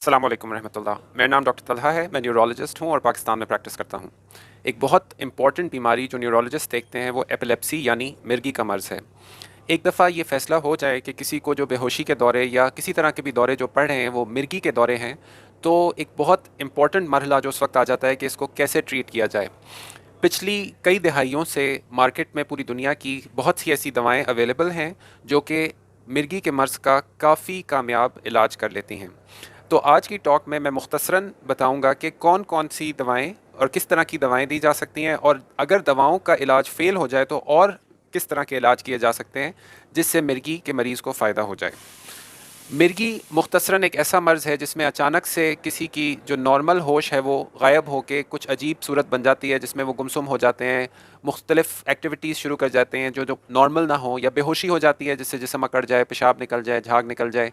अस्सलाम वालेकुम रहमतुल्लाह। मेरा नाम डॉक्टर तलहा है। मैं न्यूरोलॉजिस्ट हूँ और पाकिस्तान में प्रैक्टिस करता हूँ। एक बहुत इंपॉर्टेंट बीमारी जो न्यूरोलॉजिस्ट देखते हैं वो एपिलेप्सी यानी मिर्गी का मर्ज़ है। एक दफ़ा ये फ़ैसला हो जाए कि किसी को जो बेहोशी के दौरे या किसी तरह के भी दौरे जो पड़ रहे हैं वो मिर्गी के दौरे हैं, तो एक बहुत इंपॉर्टेंट मरहला जो उस वक्त आ जाता है कि इसको कैसे ट्रीट किया जाए। पिछली कई दहाइयों से मार्केट में पूरी दुनिया की बहुत सी ऐसी दवाएं अवेलेबल हैं जो कि मिर्गी के मर्ज़ का काफ़ी कामयाब इलाज कर लेती हैं। तो आज की टॉक में मैं मुख्तसरन बताऊंगा कि कौन कौन सी दवाएं और किस तरह की दवाएं दी जा सकती हैं, और अगर दवाओं का इलाज फ़ेल हो जाए तो और किस तरह के इलाज किए जा सकते हैं जिससे मिर्गी के मरीज़ को फ़ायदा हो जाए। मिर्गी मुख्तसरन एक ऐसा मर्ज़ है जिसमें अचानक से किसी की जो नॉर्मल होश है वो गायब होकर कुछ अजीब सूरत बन जाती है, जिसमें वो गुमसुम हो जाते हैं, मुख्तलिफ़ एक्टिविटीज़ शुरू कर जाते हैं जो जो नॉर्मल ना हो, या बेहोशी हो जाती है जिससे जिस्म अकड़ जाए, पेशाब निकल जाए, झाग निकल जाए।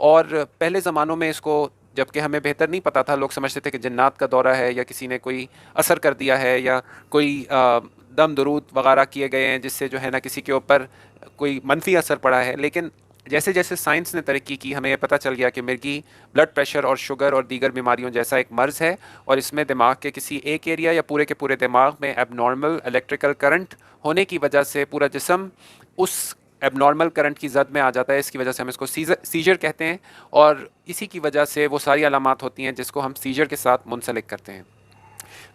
और पहले ज़मानों में इसको, जबकि हमें बेहतर नहीं पता था, लोग समझते थे कि जन्नात का दौरा है या किसी ने कोई असर कर दिया है या कोई दम दरूद वगैरह किए गए हैं जिससे जो है ना किसी के ऊपर कोई मनफी असर पड़ा है। लेकिन जैसे जैसे साइंस ने तरक्की की, हमें यह पता चल गया कि मिर्गी ब्लड प्रेशर और शुगर और दीगर बीमारियों जैसा एक मर्ज़ है, और इसमें दिमाग के किसी एक एरिया या पूरे के पूरे दिमाग में एबनॉर्मल इलेक्ट्रिकल करंट होने की वजह से पूरा जिस्म उस एबनॉर्मल करंट की जद में आ जाता है। इसकी वजह से हम इसको सीजर कहते हैं, और इसी की वजह से वो सारी अलामात होती हैं जिसको हम सीजर के साथ मुंसलिक करते हैं।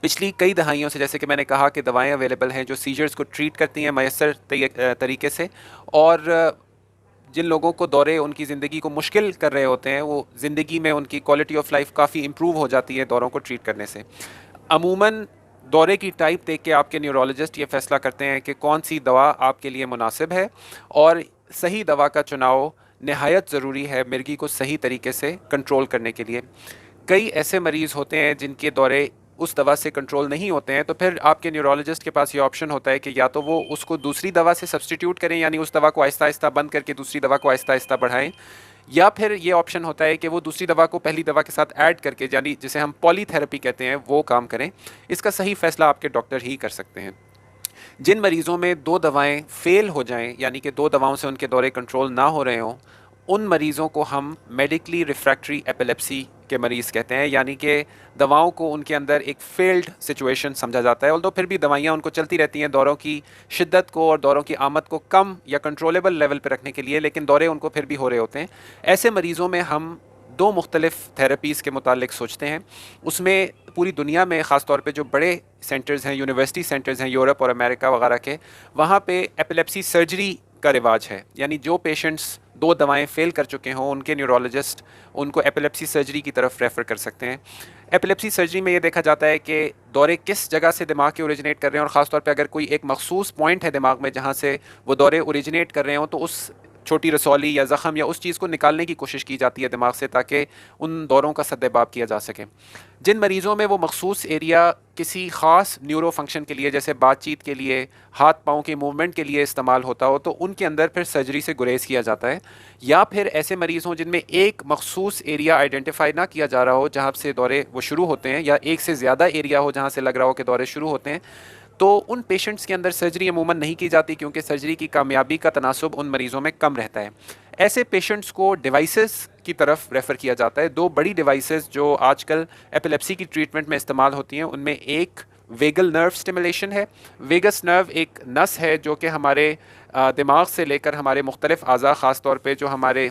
पिछली कई दहाइयों से, जैसे कि मैंने कहा, कि दवाएं अवेलेबल हैं जो सीजर्स को ट्रीट करती हैं मयसर तरीके से, और जिन लोगों को दौरे उनकी ज़िंदगी को मुश्किल कर रहे होते हैं, वो ज़िंदगी में उनकी क्वालिटी ऑफ लाइफ काफ़ी इम्प्रूव हो जाती है दौरों को ट्रीट करने से। अमूमन दौरे की टाइप देख के आपके न्यूरोलॉजिस्ट ये फ़ैसला करते हैं कि कौन सी दवा आपके लिए मुनासिब है, और सही दवा का चुनाव नहायत ज़रूरी है मिर्गी को सही तरीके से कंट्रोल करने के लिए। कई ऐसे मरीज़ होते हैं जिनके दौरे उस दवा से कंट्रोल नहीं होते हैं, तो फिर आपके न्यूरोलॉजिस्ट के पास ये ऑप्शन होता है कि या तो वो उसको दूसरी दवा से सब्सटीट्यूट करें, यानी उस दवा को आहिस्ता आहिस्ता बंद करके दूसरी दवा को आहिस्ता आहिस्ता बढ़ाएं, या फिर ये ऑप्शन होता है कि वो दूसरी दवा को पहली दवा के साथ ऐड करके, यानी जिसे हम पॉलीथेरेपी कहते हैं, वो काम करें। इसका सही फैसला आपके डॉक्टर ही कर सकते हैं। जिन मरीज़ों में दो दवाएं फ़ेल हो जाएं, यानी कि दो दवाओं से उनके दौरे कंट्रोल ना हो रहे हों, उन मरीज़ों को हम मेडिकली रिफ्रैक्टरी एपिलेप्सी के मरीज़ कहते हैं, यानी कि दवाओं को उनके अंदर एक फेल्ड सिचुएशन समझा जाता है। ऑल्दो फिर भी दवाइयाँ उनको चलती रहती हैं दौरों की शिद्दत को और दौरों की आमद को कम या कंट्रोलेबल लेवल पर रखने के लिए, लेकिन दौरे उनको फिर भी हो रहे होते हैं। ऐसे मरीज़ों में हम दो मुख्तलिफ़ थेरेपीज़ के मुतालिक सोचते हैं। उसमें पूरी दुनिया में ख़ास तौर पे जो बड़े सेंटर्स हैं, यूनिवर्सिटी सेंटर्स हैं यूरोप और अमेरिका वगैरह के, वहाँ पे एपिलेप्सी सर्जरी का रिवाज है। यानी जो पेशेंट्स दो दवाएं फ़ेल कर चुके हों, उनके न्यूरोलॉजिस्ट उनको एपिलेप्सी सर्जरी की तरफ रेफ़र कर सकते हैं। एपिलेप्सी सर्जरी में ये देखा जाता है कि दौरे किस जगह से दिमाग के ओरिजिनेट कर रहे हैं, और ख़ास तौर पे अगर कोई एक मखसूस पॉइंट है दिमाग में जहाँ से वो दौरे ओरिजिनेट कर रहे हों, तो उस छोटी रसौली या ज़ख़म या उस चीज़ को निकालने की कोशिश की जाती है दिमाग से, ताकि उन दौरों का सद्देबाब किया जा सके। जिन मरीज़ों में वो मखसूस एरिया किसी ख़ास न्यूरो फंक्शन के लिए, जैसे बातचीत के लिए, हाथ पाँव के मूवमेंट के लिए इस्तेमाल होता हो, तो उनके अंदर फिर सर्जरी से गुरेज किया जाता है। या फिर ऐसे मरीज़ हों जिनमें एक मखसूस एरिया आइडेंटिफाई ना किया जा रहा हो जहाँ से दौरे वो शुरू होते हैं, या एक से ज़्यादा एरिया हो जहाँ से लग रहा हो कि दौरे शुरू होते हैं, तो उन पेशेंट्स के अंदर सर्जरी अमूमन नहीं की जाती, क्योंकि सर्जरी की कामयाबी का तनासुब उन मरीज़ों में कम रहता है। ऐसे पेशेंट्स को डिवाइसेस की तरफ रेफ़र किया जाता है। दो बड़ी डिवाइसेस जो आजकल एपिलेप्सी की ट्रीटमेंट में इस्तेमाल होती हैं, उनमें एक वेगल नर्व स्टिमुलेशन है। वेगस नर्व एक नस है जो कि हमारे दिमाग से लेकर हमारे मुख्तलिफ़ आज़ा, ख़ास तौर पे जो हमारे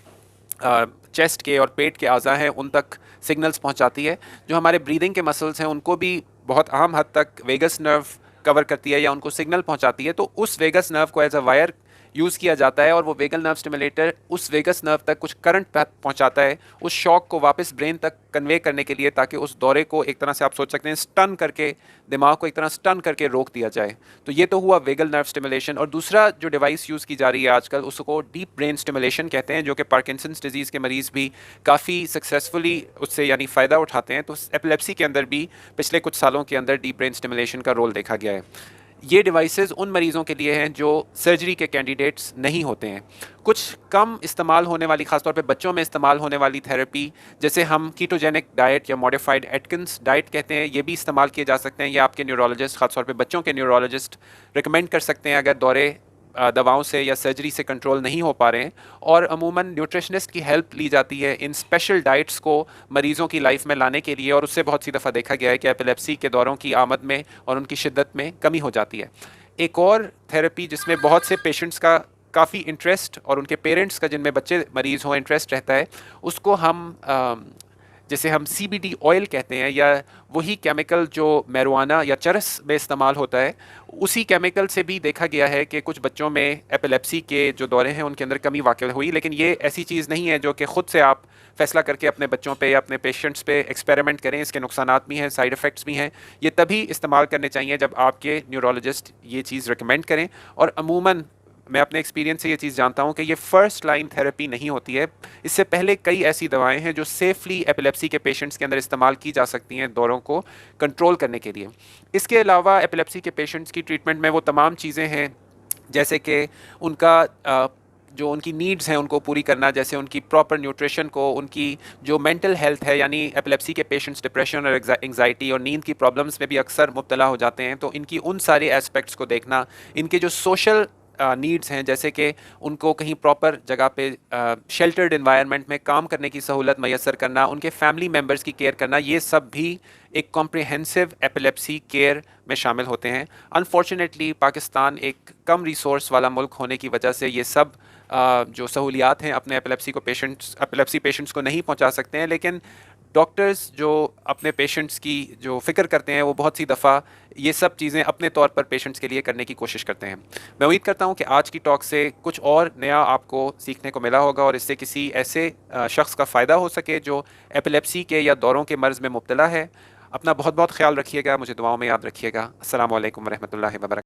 चेस्ट के और पेट के आज़ा हैं, उन तक सिग्नल्स पहुंचाती है। जो हमारे ब्रीदिंग के मसल्स हैं उनको भी बहुत अहम हद तक वेगस नर्व कवर करती है या उनको सिग्नल पहुंचाती है। तो उस वेगस नर्व को एज अ वायर यूज़ किया जाता है, और वो वेगल नर्व स्टिमुलेटर उस वेगस नर्व तक कुछ करंट पहुंचाता है, उस शॉक को वापस ब्रेन तक कन्वे करने के लिए, ताकि उस दौरे को एक तरह से आप सोच सकते हैं स्टन करके, दिमाग को एक तरह स्टन करके रोक दिया जाए। तो ये तो हुआ वेगल नर्व स्टिमुलेशन। और दूसरा जो डिवाइस यूज़ की जा रही है आजकल, उसको डीप ब्रेन स्टिमुलेशन कहते हैं, जो कि पार्किंसंस डिजीज़ के मरीज़ भी काफ़ी सक्सेसफुली उससे यानी फ़ायदा उठाते हैं। तो एपिलेप्सी के अंदर भी पिछले कुछ सालों के अंदर डीप ब्रेन स्टिमुलेशन का रोल देखा गया है। ये डिवाइसेस उन मरीज़ों के लिए हैं जो सर्जरी के कैंडिडेट्स नहीं होते हैं। कुछ कम इस्तेमाल होने वाली, ख़ासतौर पे बच्चों में इस्तेमाल होने वाली थेरेपी, जैसे हम कीटोजेनिक डाइट या मॉडिफाइड एटकिंस डाइट कहते हैं, ये भी इस्तेमाल किए जा सकते हैं। ये आपके न्यूरोलॉजिस्ट, ख़ासतौर पे बच्चों के न्यूरोलॉजिस्ट रिकमेंड कर सकते हैं अगर दौरे दवाओं से या सर्जरी से कंट्रोल नहीं हो पा रहे हैं, और अमूमन न्यूट्रिशनिस्ट की हेल्प ली जाती है इन स्पेशल डाइट्स को मरीज़ों की लाइफ में लाने के लिए, और उससे बहुत सी दफ़ा देखा गया है कि एपिलेप्सी के दौरों की आमद में और उनकी शिद्दत में कमी हो जाती है। एक और थेरेपी जिसमें बहुत से पेशेंट्स का काफ़ी इंटरेस्ट और उनके पेरेंट्स का, जिनमें बच्चे मरीज़ हों, इंटरेस्ट रहता है, उसको हम जैसे हम CBD ऑयल कहते हैं, या वही केमिकल जो मैरुआना या चरस में इस्तेमाल होता है, उसी केमिकल से भी देखा गया है कि कुछ बच्चों में एपिलेप्सी के जो दौरे हैं उनके अंदर कमी वाक़ई हुई। लेकिन ये ऐसी चीज़ नहीं है जो कि ख़ुद से आप फैसला करके अपने बच्चों पे या अपने पेशेंट्स पे एक्सपेरिमेंट करें। इसके नुकसानात भी हैं, साइड इफ़ेक्ट्स भी हैं। ये तभी इस्तेमाल करने चाहिए जब आपके न्यूरोलॉजिस्ट ये चीज़ रिकमेंड करें, और अमूमन मैं अपने एक्सपीरियंस से ये चीज़ जानता हूँ कि ये फ़र्स्ट लाइन थेरेपी नहीं होती है। इससे पहले कई ऐसी दवाएं हैं जो सेफली एपिलेप्सी के पेशेंट्स के अंदर इस्तेमाल की जा सकती हैं दौरों को कंट्रोल करने के लिए। इसके अलावा एपिलेप्सी के पेशेंट्स की ट्रीटमेंट में वो तमाम चीज़ें हैं, जैसे कि उनका जो उनकी नीड्स हैं उनको पूरी करना, जैसे उनकी प्रॉपर न्यूट्रिशन को, उनकी जो मेंटल हेल्थ है, यानी एपिलेप्सी के पेशेंट्स डिप्रेशन और एंग्जाइटी और नींद की प्रॉब्लम्स में भी अक्सर मुब्तला हो जाते हैं, तो इनकी उन सारे एस्पेक्ट्स को देखना, इनके जो सोशल नीड्स हैं, जैसे कि उनको कहीं प्रॉपर जगह पे शेल्टर्ड इन्वायरमेंट में काम करने की सहूलत मैसर करना, उनके फैमिली मेम्बर्स की केयर करना, ये सब भी एक कॉम्प्रिहेंसिव एपिलेप्सी केयर में शामिल होते हैं। अनफॉर्चुनेटली पाकिस्तान एक कम रिसोर्स वाला मुल्क होने की वजह से ये सब जो सहूलियात हैं अपने एपिलेप्सी पेशेंट्स को नहीं पहुंचा सकते हैं। लेकिन डॉक्टर्स जो अपने पेशेंट्स की जो फ़िक्र करते हैं, वो बहुत सी दफ़ा ये सब चीज़ें अपने तौर पर पेशेंट्स के लिए करने की कोशिश करते हैं। मैं उम्मीद करता हूँ कि आज की टॉक से कुछ और नया आपको सीखने को मिला होगा, और इससे किसी ऐसे शख्स का फ़ायदा हो सके जो एपिलेप्सी के या दौरों के मर्ज़ में मुब्तला है। अपना बहुत बहुत ख्याल रखिएगा, मुझे दुआओं में याद रखिएगा। अस्सलामु अलैकुम वरहमतुल्लाहि वबरकातुहू।